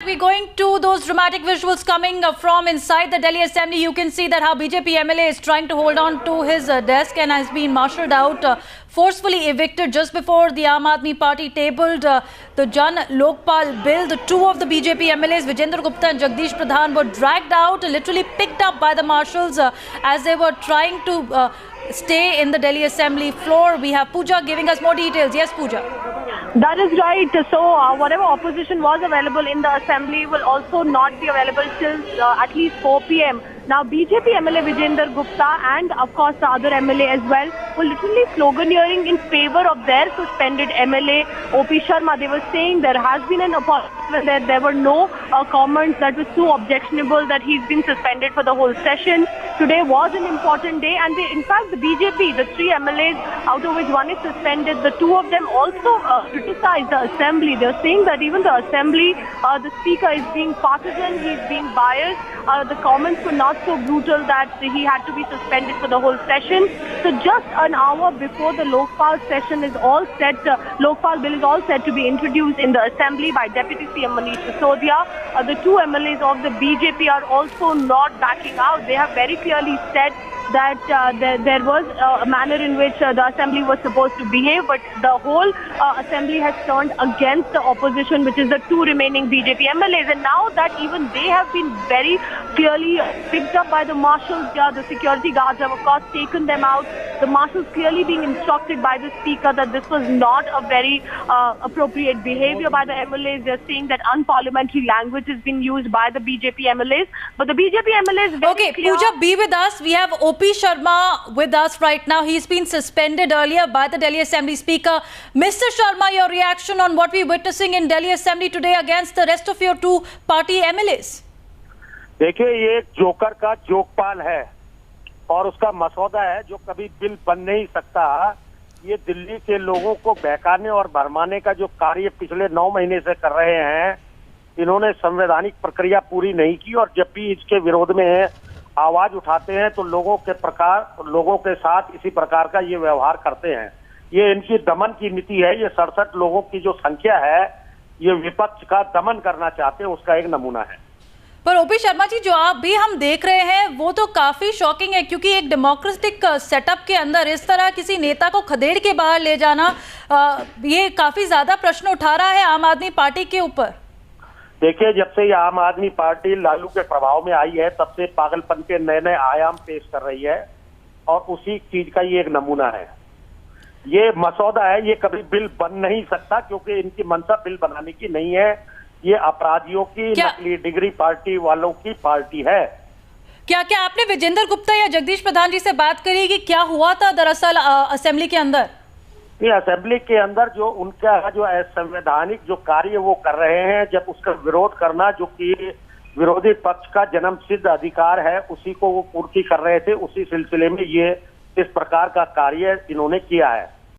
we're going to those dramatic visuals coming from inside the Delhi Assembly. You can see that how BJP MLA is trying to hold on to his desk and has been marshalled out, forcefully evicted just before the Aam Aadmi Party tabled the Jan Lokpal bill. The two of the BJP MLAs, Vijender Gupta and Jagdish Pradhan, were dragged out, literally picked up by the marshals as they were trying to stay in the Delhi Assembly floor. We have Pooja giving us more details. Yes, Pooja. That is right. So whatever opposition was available in the assembly will also not be available till at least 4 p.m. Now, BJP MLA Vijender Gupta and, of course, the other MLA as well were literally sloganeering in favor of their suspended MLA, O.P. Sharma. They were saying there has been an apology, that there were no comments that was too objectionable, that he's been suspended for the whole session. Today was an important day, and in fact, the BJP, the three MLAs, out of which one is suspended, the two of them also criticized the assembly. They're saying that even the assembly, the speaker is being partisan, he's being biased. The comments were not so brutal that he had to be suspended for the whole session. So just an hour before the Lokpal session is all set, Lokpal bill is all set to be introduced in the assembly by Deputy CM Manish Sisodia. The two MLAs of the BJP are also not backing out. They have very clearly said that there was a manner in which the assembly was supposed to behave, but the whole assembly has turned against the opposition, which is the two remaining BJP MLAs. And now that even they have been very clearly picked up by the marshals, the security guards have of course taken them out. The marshals clearly being instructed by the speaker that this was not a very appropriate behavior by the MLAs. They're saying that unparliamentary language has been used by the BJP MLAs. But the BJP MLAs... Okay, Pooja, be with us. We have O.P. Sharma with us right now. He's been suspended earlier by the Delhi Assembly Speaker. Mr. Sharma, your reaction on what we're witnessing in Delhi Assembly today against the rest of your two party MLAs? देखिए, ये joker का जोकपाल है और उसका मसौदा है जो कभी बिल बन नहीं सकता। ये दिल्ली के लोगों को बहकाने और भरमाने का जो कार्य पिछले 9 महीने से कर रहे हैं, इन्होंने संवैधानिक प्रक्रिया पूरी नहीं की और जब भी इसके विरोध में आवाज उठाते हैं तो लोगों के साथ इसी प्रकार का ये व्यवहार करते हैं। ये इनकी दमन की नीति है। ये 67 लोगों की जो संख्या है, ये विपक्ष का दमन करना चाहते हैं, उसका एक नमूना है। पर O.P. शर्मा जी, जो आप भी हम देख रहे हैं वो तो काफी शॉकिंग है, क्योंकि एक डेमोक्रेटिक सेटअप के अंदर इस तरह किसी नेता को खदेड़ के बाहर ले जाना, ये काफी ज्यादा प्रश्न उठा रहा है आम आदमी पार्टी के ऊपर। देखिए, जब से ये आम आदमी पार्टी लालू के प्रभाव में आई है, तब से पागलपन के नए नए आयाम पेश कर रही है और उसी चीज का ये एक नमूना है। ये मसौदा है, ये कभी बिल बन नहीं सकता क्योंकि इनकी मंशा बिल बनाने की नहीं है। ये अपराधियों की, नकली डिग्री पार्टी वालों की पार्टी है। क्या आपने विजेंद्र गुप्ता या जगदीश प्रधान जी से बात करी कि क्या हुआ था दरअसल असेंबली के अंदर? ये असेंबली के अंदर जो उनका जो संवैधानिक जो कार्य वो कर रहे हैं, जब उसका विरोध करना जो कि विरोधी पक्ष का जन्मसिद्ध अधिकार है, उसी को वो पूर्ति कर रहे थे। उसी सिलसिले में ये इस प्रकार का कार्य इन्होंने किया है।